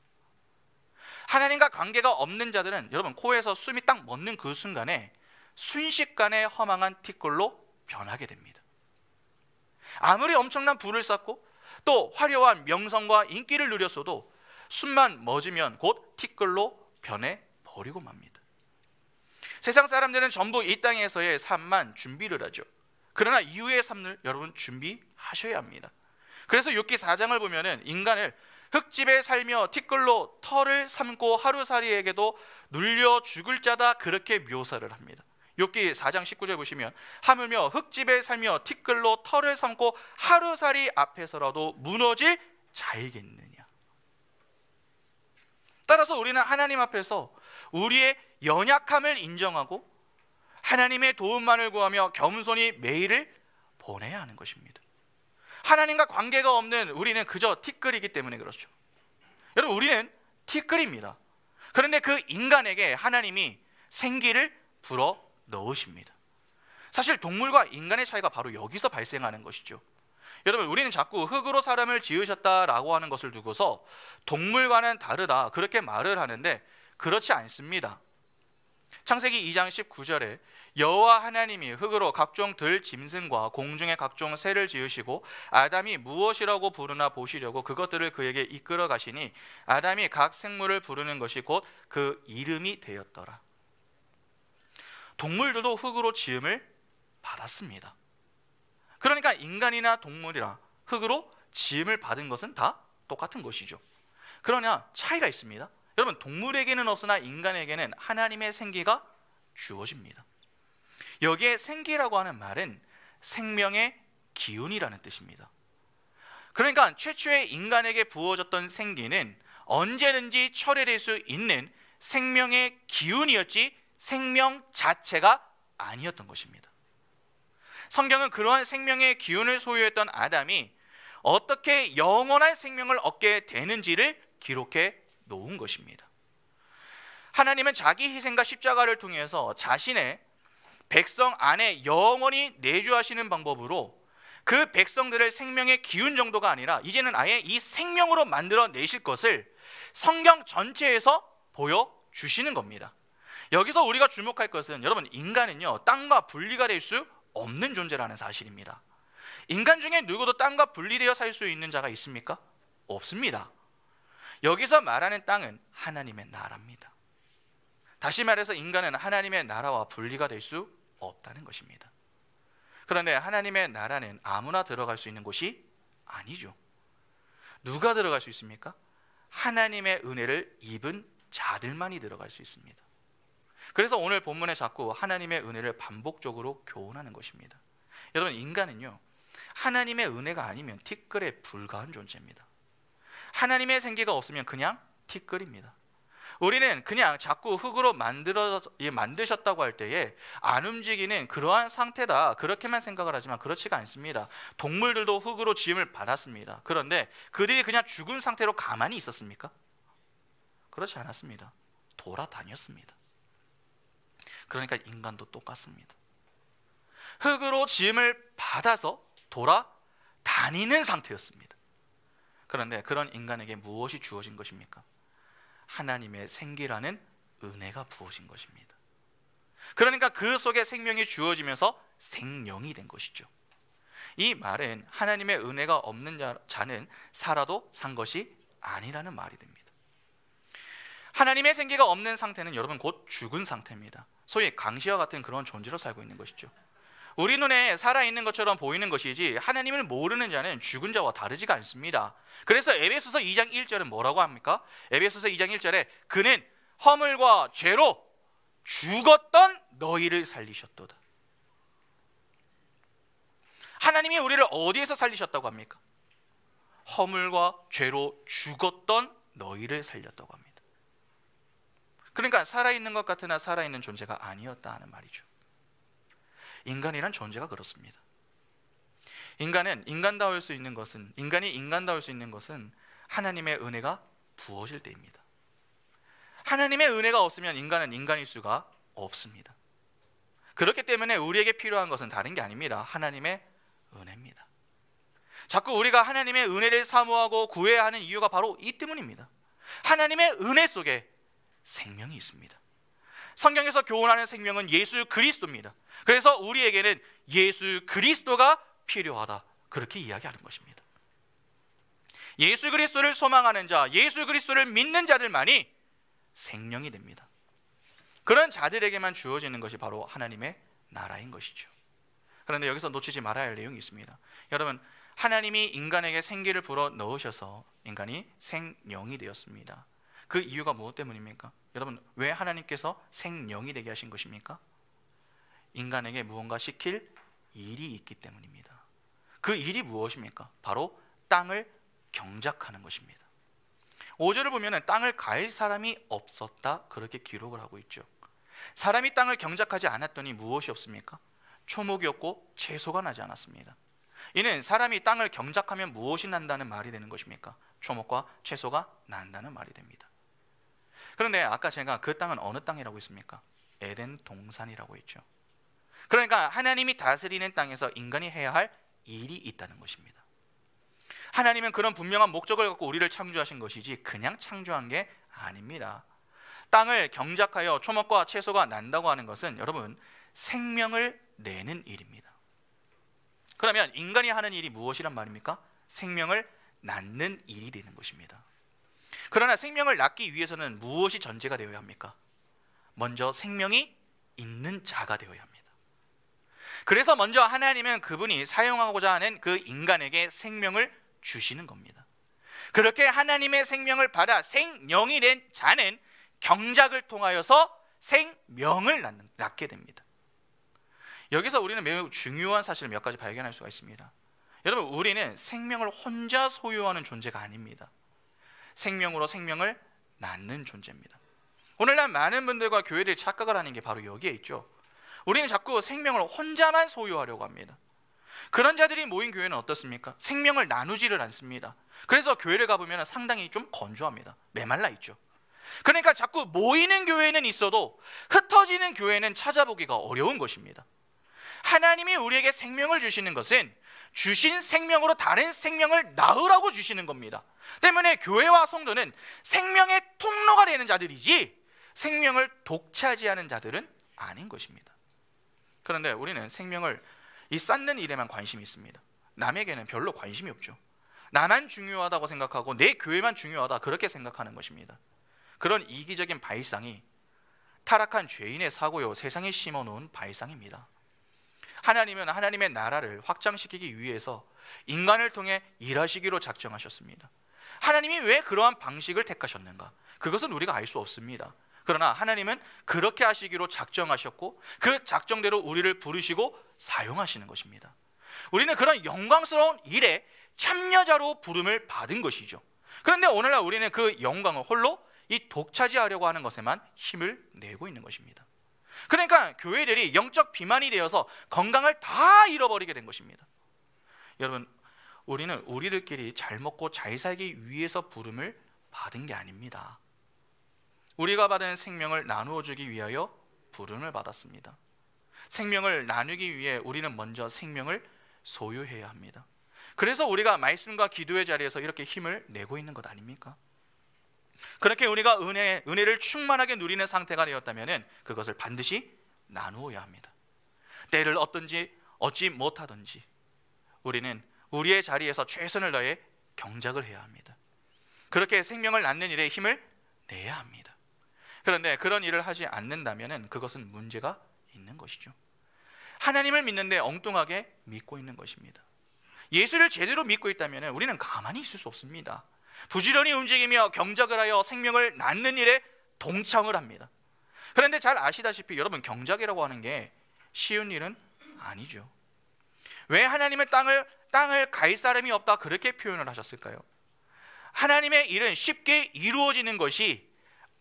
A: 하나님과 관계가 없는 자들은 여러분, 코에서 숨이 딱 멎는 그 순간에 순식간에 허망한 티끌로 변하게 됩니다. 아무리 엄청난 부를 쌓고 또 화려한 명성과 인기를 누렸어도 숨만 멎으면 곧 티끌로 변해 버리고 맙니다. 세상 사람들은 전부 이 땅에서의 삶만 준비를 하죠. 그러나 이후의 삶을 여러분 준비하셔야 합니다. 그래서 욥기 4장을 보면은 인간을 흙집에 살며 티끌로 털을 삼고 하루살이에게도 눌려 죽을 자다, 그렇게 묘사를 합니다. 욥기 4장 19절 보시면, 하물며 흙집에 살며 티끌로 털을 삼고 하루살이 앞에서라도 무너질 자이겠느냐. 따라서 우리는 하나님 앞에서 우리의 연약함을 인정하고 하나님의 도움만을 구하며 겸손히 매일을 보내야 하는 것입니다. 하나님과 관계가 없는 우리는 그저 티끌이기 때문에 그렇죠. 여러분, 우리는 티끌입니다. 그런데 그 인간에게 하나님이 생기를 불어 넣으십니다. 사실 동물과 인간의 차이가 바로 여기서 발생하는 것이죠. 여러분, 우리는 자꾸 흙으로 사람을 지으셨다라고 하는 것을 두고서 동물과는 다르다 그렇게 말을 하는데 그렇지 않습니다. 창세기 2장 19절에 여호와 하나님이 흙으로 각종 들 짐승과 공중의 각종 새를 지으시고 아담이 무엇이라고 부르나 보시려고 그것들을 그에게 이끌어 가시니 아담이 각 생물을 부르는 것이 곧 그 이름이 되었더라. 동물들도 흙으로 지음을 받았습니다. 그러니까 인간이나 동물이나 흙으로 지음을 받은 것은 다 똑같은 것이죠. 그러나 차이가 있습니다. 여러분, 동물에게는 없으나 인간에게는 하나님의 생기가 주어집니다. 여기에 생기라고 하는 말은 생명의 기운이라는 뜻입니다. 그러니까 최초의 인간에게 부어졌던 생기는 언제든지 철회될 수 있는 생명의 기운이었지 생명 자체가 아니었던 것입니다. 성경은 그러한 생명의 기운을 소유했던 아담이 어떻게 영원한 생명을 얻게 되는지를 기록해 놓은 것입니다. 하나님은 자기 희생과 십자가를 통해서 자신의 백성 안에 영원히 내주하시는 방법으로 그 백성들을 생명의 기운 정도가 아니라 이제는 아예 이 생명으로 만들어 내실 것을 성경 전체에서 보여주시는 겁니다. 여기서 우리가 주목할 것은 여러분, 인간은요 땅과 분리가 될 수 없는 존재라는 사실입니다. 인간 중에 누구도 땅과 분리되어 살 수 있는 자가 있습니까? 없습니다. 여기서 말하는 땅은 하나님의 나라입니다. 다시 말해서 인간은 하나님의 나라와 분리가 될 수 없다는 것입니다. 그런데 하나님의 나라는 아무나 들어갈 수 있는 곳이 아니죠. 누가 들어갈 수 있습니까? 하나님의 은혜를 입은 자들만이 들어갈 수 있습니다. 그래서 오늘 본문에 자꾸 하나님의 은혜를 반복적으로 교훈하는 것입니다. 여러분, 인간은요 하나님의 은혜가 아니면 티끌에 불과한 존재입니다. 하나님의 생기가 없으면 그냥 티끌입니다. 우리는 그냥 자꾸 흙으로 만드셨다고 할 때에 안 움직이는 그러한 상태다 그렇게만 생각을 하지만 그렇지가 않습니다. 동물들도 흙으로 지음을 받았습니다. 그런데 그들이 그냥 죽은 상태로 가만히 있었습니까? 그렇지 않았습니다. 돌아다녔습니다. 그러니까 인간도 똑같습니다. 흙으로 지음을 받아서 돌아다니는 상태였습니다. 그런데 그런 인간에게 무엇이 주어진 것입니까? 하나님의 생기라는 은혜가 부어진 것입니다. 그러니까 그 속에 생명이 주어지면서 생명이 된 것이죠. 이 말은 하나님의 은혜가 없는 자는 살아도 산 것이 아니라는 말이 됩니다. 하나님의 생기가 없는 상태는 여러분 곧 죽은 상태입니다. 소위 강시와 같은 그런 존재로 살고 있는 것이죠. 우리 눈에 살아있는 것처럼 보이는 것이지 하나님을 모르는 자는 죽은 자와 다르지가 않습니다. 그래서 에베소서 2장 1절은 뭐라고 합니까? 에베소서 2장 1절에 그는 허물과 죄로 죽었던 너희를 살리셨도다. 하나님이 우리를 어디에서 살리셨다고 합니까? 허물과 죄로 죽었던 너희를 살렸다고 합니다. 그러니까 살아있는 것 같으나 살아있는 존재가 아니었다 하는 말이죠. 인간이란 존재가 그렇습니다. 인간이 인간다울 수 있는 것은 하나님의 은혜가 부어질 때입니다. 하나님의 은혜가 없으면 인간은 인간일 수가 없습니다. 그렇기 때문에 우리에게 필요한 것은 다른 게 아닙니다. 하나님의 은혜입니다. 자꾸 우리가 하나님의 은혜를 사모하고 구해야 하는 이유가 바로 이 때문입니다. 하나님의 은혜 속에 생명이 있습니다. 성경에서 교훈하는 생명은 예수 그리스도입니다. 그래서 우리에게는 예수 그리스도가 필요하다 그렇게 이야기하는 것입니다. 예수 그리스도를 소망하는 자, 예수 그리스도를 믿는 자들만이 생명이 됩니다. 그런 자들에게만 주어지는 것이 바로 하나님의 나라인 것이죠. 그런데 여기서 놓치지 말아야 할 내용이 있습니다. 여러분, 하나님이 인간에게 생기를 불어 넣으셔서 인간이 생명이 되었습니다. 그 이유가 무엇 때문입니까? 여러분, 왜 하나님께서 생명이 되게 하신 것입니까? 인간에게 무언가 시킬 일이 있기 때문입니다. 그 일이 무엇입니까? 바로 땅을 경작하는 것입니다. 5절을 보면 땅을 갈 사람이 없었다 그렇게 기록을 하고 있죠. 사람이 땅을 경작하지 않았더니 무엇이 없습니까? 초목이 없고 채소가 나지 않았습니다. 이는 사람이 땅을 경작하면 무엇이 난다는 말이 되는 것입니까? 초목과 채소가 난다는 말이 됩니다. 그런데 아까 제가 그 땅은 어느 땅이라고 했습니까? 에덴 동산이라고 했죠. 그러니까 하나님이 다스리는 땅에서 인간이 해야 할 일이 있다는 것입니다. 하나님은 그런 분명한 목적을 갖고 우리를 창조하신 것이지 그냥 창조한 게 아닙니다. 땅을 경작하여 초목과 채소가 난다고 하는 것은 여러분 생명을 내는 일입니다. 그러면 인간이 하는 일이 무엇이란 말입니까? 생명을 낳는 일이 되는 것입니다. 그러나 생명을 낳기 위해서는 무엇이 전제가 되어야 합니까? 먼저 생명이 있는 자가 되어야 합니다. 그래서 먼저 하나님은 그분이 사용하고자 하는 그 인간에게 생명을 주시는 겁니다. 그렇게 하나님의 생명을 받아 생명이 된 자는 경작을 통하여서 생명을 낳게 됩니다. 여기서 우리는 매우 중요한 사실을 몇 가지 발견할 수가 있습니다. 여러분, 우리는 생명을 혼자 소유하는 존재가 아닙니다. 생명으로 생명을 낳는 존재입니다. 오늘날 많은 분들과 교회들이 착각을 하는 게 바로 여기에 있죠. 우리는 자꾸 생명을 혼자만 소유하려고 합니다. 그런 자들이 모인 교회는 어떻습니까? 생명을 나누지를 않습니다. 그래서 교회를 가보면 상당히 좀 건조합니다. 메말라 있죠. 그러니까 자꾸 모이는 교회는 있어도 흩어지는 교회는 찾아보기가 어려운 것입니다. 하나님이 우리에게 생명을 주시는 것은 주신 생명으로 다른 생명을 낳으라고 주시는 겁니다. 때문에 교회와 성도는 생명의 통로가 되는 자들이지 생명을 독차지하는 자들은 아닌 것입니다. 그런데 우리는 생명을 쌓는 일에만 관심이 있습니다. 남에게는 별로 관심이 없죠. 나만 중요하다고 생각하고 내 교회만 중요하다 그렇게 생각하는 것입니다. 그런 이기적인 발상이 타락한 죄인의 사고요, 세상에 심어놓은 발상입니다. 하나님은 하나님의 나라를 확장시키기 위해서 인간을 통해 일하시기로 작정하셨습니다. 하나님이 왜 그러한 방식을 택하셨는가? 그것은 우리가 알 수 없습니다. 그러나 하나님은 그렇게 하시기로 작정하셨고 그 작정대로 우리를 부르시고 사용하시는 것입니다. 우리는 그런 영광스러운 일에 참여자로 부름을 받은 것이죠. 그런데 오늘날 우리는 그 영광을 홀로 이 독차지하려고 하는 것에만 힘을 내고 있는 것입니다. 그러니까 교회들이 영적 비만이 되어서 건강을 다 잃어버리게 된 것입니다. 여러분, 우리는 우리들끼리 잘 먹고 잘 살기 위해서 부름을 받은 게 아닙니다. 우리가 받은 생명을 나누어 주기 위하여 부름을 받았습니다. 생명을 나누기 위해 우리는 먼저 생명을 소유해야 합니다. 그래서 우리가 말씀과 기도의 자리에서 이렇게 힘을 내고 있는 것 아닙니까? 그렇게 우리가 은혜를 충만하게 누리는 상태가 되었다면 그것을 반드시 나누어야 합니다. 때를 얻지 못하든지 우리는 우리의 자리에서 최선을 다해 경작을 해야 합니다. 그렇게 생명을 낳는 일에 힘을 내야 합니다. 그런데 그런 일을 하지 않는다면 그것은 문제가 있는 것이죠. 하나님을 믿는데 엉뚱하게 믿고 있는 것입니다. 예수를 제대로 믿고 있다면 우리는 가만히 있을 수 없습니다. 부지런히 움직이며 경작을 하여 생명을 낳는 일에 동참을 합니다. 그런데 잘 아시다시피 여러분, 경작이라고 하는 게 쉬운 일은 아니죠. 왜 하나님은 땅을 갈 사람이 없다 그렇게 표현을 하셨을까요? 하나님의 일은 쉽게 이루어지는 것이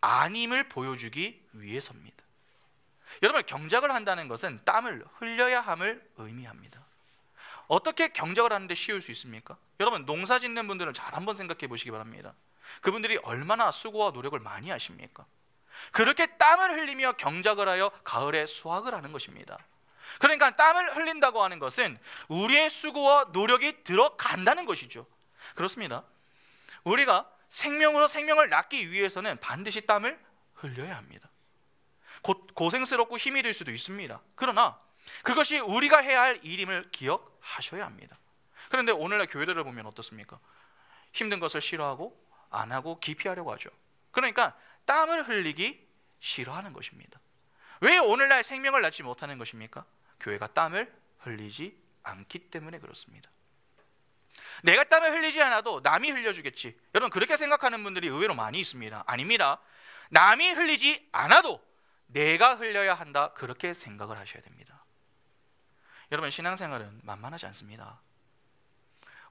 A: 아님을 보여주기 위해서입니다. 여러분, 경작을 한다는 것은 땀을 흘려야 함을 의미합니다. 어떻게 경작을 하는데 쉬울 수 있습니까? 여러분, 농사 짓는 분들은 잘 한번 생각해 보시기 바랍니다. 그분들이 얼마나 수고와 노력을 많이 하십니까? 그렇게 땀을 흘리며 경작을 하여 가을에 수확을 하는 것입니다. 그러니까 땀을 흘린다고 하는 것은 우리의 수고와 노력이 들어간다는 것이죠. 그렇습니다. 우리가 생명을 낳기 위해서는 반드시 땀을 흘려야 합니다. 고생스럽고 힘이 들 수도 있습니다. 그러나 그것이 우리가 해야 할 일임을 기억하셔야 합니다. 그런데 오늘날 교회들을 보면 어떻습니까? 힘든 것을 싫어하고 안 하고 기피하려고 하죠. 그러니까 땀을 흘리기 싫어하는 것입니다. 왜 오늘날 생명을 낳지 못하는 것입니까? 교회가 땀을 흘리지 않기 때문에 그렇습니다. 내가 땀을 흘리지 않아도 남이 흘려주겠지. 여러분, 그렇게 생각하는 분들이 의외로 많이 있습니다. 아닙니다. 남이 흘리지 않아도 내가 흘려야 한다, 그렇게 생각을 하셔야 됩니다. 여러분, 신앙생활은 만만하지 않습니다.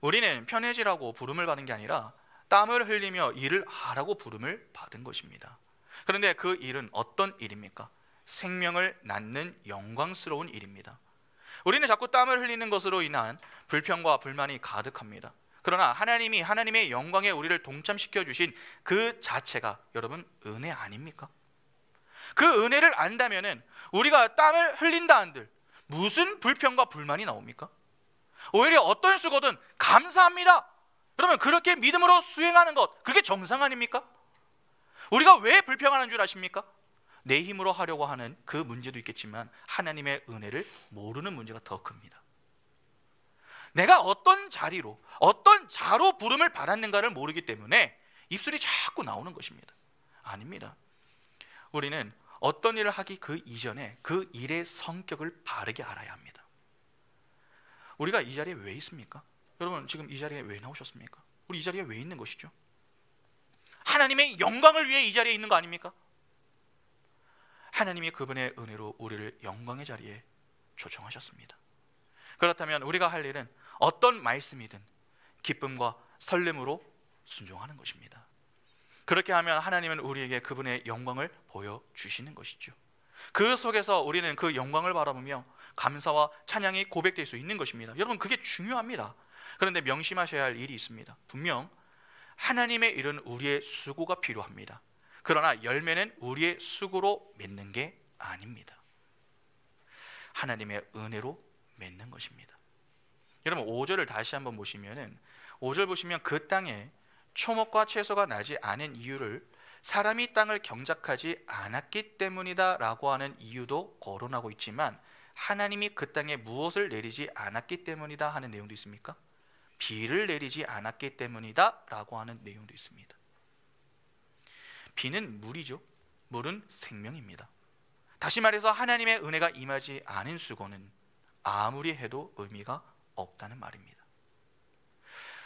A: 우리는 편해지라고 부름을 받은 게 아니라 땀을 흘리며 일을 하라고 부름을 받은 것입니다. 그런데 그 일은 어떤 일입니까? 생명을 낳는 영광스러운 일입니다. 우리는 자꾸 땀을 흘리는 것으로 인한 불평과 불만이 가득합니다. 그러나 하나님이 하나님의 영광에 우리를 동참시켜 주신 그 자체가 여러분 은혜 아닙니까? 그 은혜를 안다면은 우리가 땀을 흘린다 한들, 무슨 불평과 불만이 나옵니까? 오히려 어떤 수고든 감사합니다. 그러면 그렇게 믿음으로 수행하는 것, 그게 정상 아닙니까? 우리가 왜 불평하는 줄 아십니까? 내 힘으로 하려고 하는 그 문제도 있겠지만 하나님의 은혜를 모르는 문제가 더 큽니다. 내가 어떤 자리로, 어떤 자로 부름을 받았는가를 모르기 때문에 입술이 자꾸 나오는 것입니다. 아닙니다. 우리는 어떤 일을 하기 그 이전에 그 일의 성격을 바르게 알아야 합니다. 우리가 이 자리에 왜 있습니까? 여러분, 지금 이 자리에 왜 나오셨습니까? 우리 이 자리에 왜 있는 것이죠? 하나님의 영광을 위해 이 자리에 있는 거 아닙니까? 하나님이 그분의 은혜로 우리를 영광의 자리에 초청하셨습니다. 그렇다면 우리가 할 일은 어떤 말씀이든 기쁨과 설렘으로 순종하는 것입니다. 그렇게 하면 하나님은 우리에게 그분의 영광을 보여주시는 것이죠. 그 속에서 우리는 그 영광을 바라보며 감사와 찬양이 고백될 수 있는 것입니다. 여러분, 그게 중요합니다. 그런데 명심하셔야 할 일이 있습니다. 분명 하나님의 일은 우리의 수고가 필요합니다. 그러나 열매는 우리의 수고로 맺는 게 아닙니다. 하나님의 은혜로 맺는 것입니다. 여러분, 5절을 다시 한번 보시면은 5절 보시면 그 땅에 초목과 채소가 나지 않은 이유를 사람이 땅을 경작하지 않았기 때문이다 라고 하는 이유도 거론하고 있지만, 하나님이 그 땅에 무엇을 내리지 않았기 때문이다 하는 내용도 있습니까? 비를 내리지 않았기 때문이다 라고 하는 내용도 있습니다. 비는 물이죠. 물은 생명입니다. 다시 말해서 하나님의 은혜가 임하지 않은 수고는 아무리 해도 의미가 없다는 말입니다.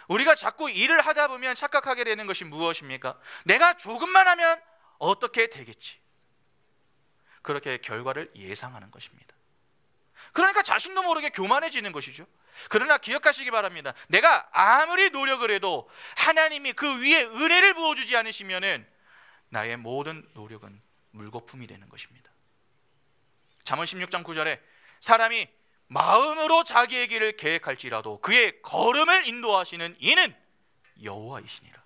A: 우리가 자꾸 일을 하다 보면 착각하게 되는 것이 무엇입니까? 내가 조금만 하면 어떻게 되겠지, 그렇게 결과를 예상하는 것입니다. 그러니까 자신도 모르게 교만해지는 것이죠. 그러나 기억하시기 바랍니다. 내가 아무리 노력을 해도 하나님이 그 위에 은혜를 부어주지 않으시면은 나의 모든 노력은 물거품이 되는 것입니다. 잠언 16장 9절에 사람이 마음으로 자기의 길을 계획할지라도 그의 걸음을 인도하시는 이는 여호와이시니라.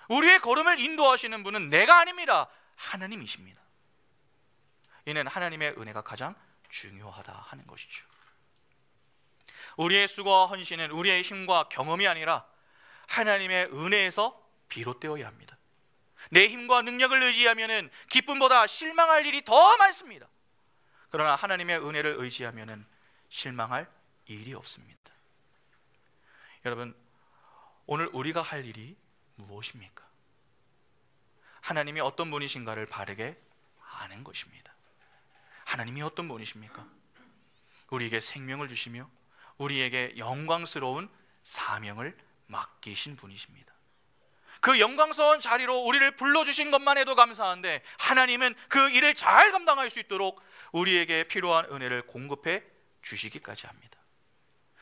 A: 우리의 걸음을 인도하시는 분은 내가 아닙니다. 하나님이십니다. 이는 하나님의 은혜가 가장 중요하다 하는 것이죠. 우리의 수고와 헌신은 우리의 힘과 경험이 아니라 하나님의 은혜에서 비롯되어야 합니다. 내 힘과 능력을 의지하면 기쁨보다 실망할 일이 더 많습니다. 그러나 하나님의 은혜를 의지하면 실망할 일이 없습니다. 여러분, 오늘 우리가 할 일이 무엇입니까? 하나님이 어떤 분이신가를 바르게 아는 것입니다. 하나님이 어떤 분이십니까? 우리에게 생명을 주시며 우리에게 영광스러운 사명을 맡기신 분이십니다. 그 영광스러운 자리로 우리를 불러주신 것만 해도 감사한데, 하나님은 그 일을 잘 감당할 수 있도록 우리에게 필요한 은혜를 공급해 주시기까지 합니다.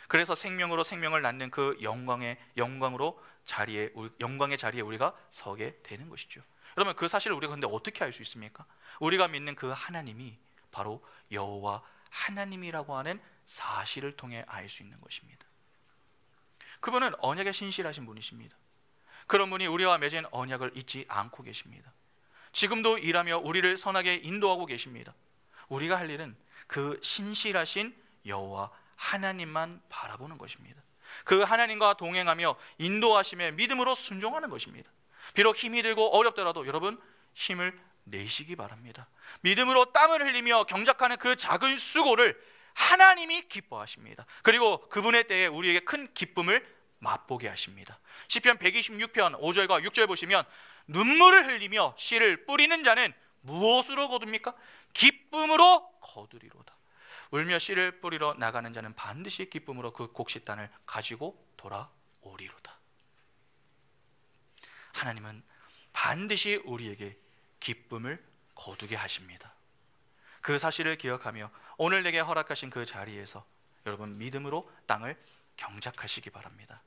A: 그래서 생명으로 생명을 낳는 그 영광의 자리에 우리가 서게 되는 것이죠. 여러분, 그 사실을 우리가 근데 어떻게 알 수 있습니까? 우리가 믿는 그 하나님이 바로 여호와 하나님이라고 하는 사실을 통해 알 수 있는 것입니다. 그분은 언약에 신실하신 분이십니다. 그런 분이 우리와 맺은 언약을 잊지 않고 계십니다. 지금도 일하며 우리를 선하게 인도하고 계십니다. 우리가 할 일은 그 신실하신 여호와 하나님만 바라보는 것입니다. 그 하나님과 동행하며 인도하심에 믿음으로 순종하는 것입니다. 비록 힘이 들고 어렵더라도 여러분, 힘을 내시기 바랍니다. 믿음으로 땀을 흘리며 경작하는 그 작은 수고를 하나님이 기뻐하십니다. 그리고 그분의 때에 우리에게 큰 기쁨을 맛보게 하십니다. 시편 126편 5절과 6절 보시면 눈물을 흘리며 씨를 뿌리는 자는 무엇으로 거둡니까? 기쁨으로 거두리로다. 울며 씨를 뿌리러 나가는 자는 반드시 기쁨으로 그 곡식단을 가지고 돌아오리로다. 하나님은 반드시 우리에게 기쁨을 거두게 하십니다. 그 사실을 기억하며 오늘 내게 허락하신 그 자리에서 여러분, 믿음으로 땅을 경작하시기 바랍니다.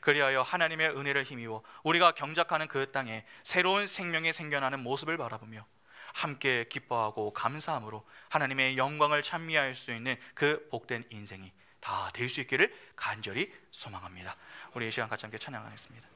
A: 그리하여 하나님의 은혜를 힘입어 우리가 경작하는 그 땅에 새로운 생명이 생겨나는 모습을 바라보며 함께 기뻐하고 감사함으로 하나님의 영광을 찬미할 수 있는 그 복된 인생이 다 될 수 있기를 간절히 소망합니다. 우리 이 시간 같이 함께 찬양하겠습니다.